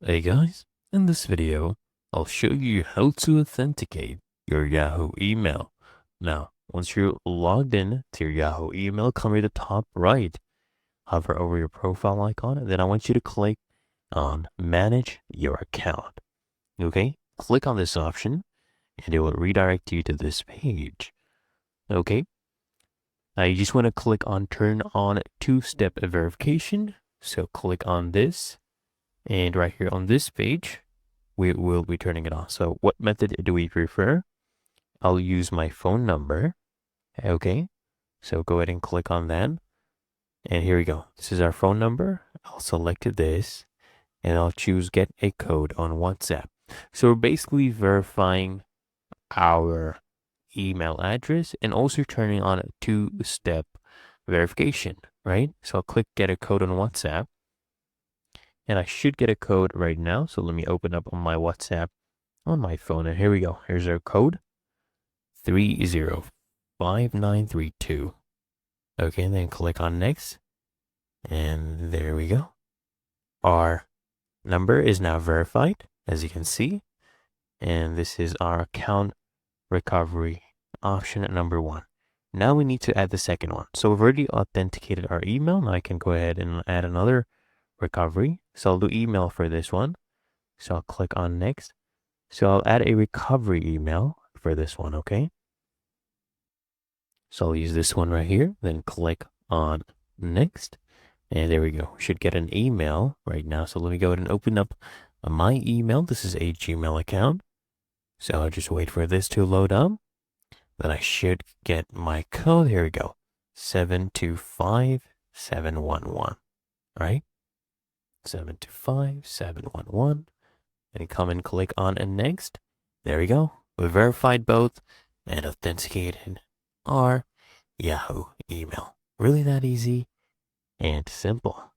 Hey guys, in this video, I'll show you how to authenticate your Yahoo email. Now, once you're logged in to your Yahoo email, come to the top right, hover over your profile icon, and then I want you to click on Manage Your Account. Okay, click on this option, and it will redirect you to this page. Okay, now you just want to click on Turn on Two-Step Verification. So click on this. And right here on this page, we will be turning it on. So what method do we prefer? I'll use my phone number. Okay. So go ahead and click on that. And here we go. This is our phone number. I'll select this and I'll choose get a code on WhatsApp. So we're basically verifying our email address and also turning on a two-step verification, right? So I'll click get a code on WhatsApp. And I should get a code right now. So let me open up on my WhatsApp on my phone. And here we go. Here's our code 305932. Okay, and then click on next. And there we go. Our number is now verified, as you can see. And this is our account recovery option number 1. Now we need to add the second one. So we've already authenticated our email. Now I can go ahead and add another recovery. So I'll do email for this one. So I'll click on next. So I'll add a recovery email for this one, okay? So I'll use this one right here, then click on next. And there we go. We should get an email right now. So let me go ahead and open up my email. This is a Gmail account. So I'll just wait for this to load up. Then I should get my code. Here we go. 725711. Right? 725711. And come and click on next. There we go. We verified both and authenticated our Yahoo email. Really that easy and simple.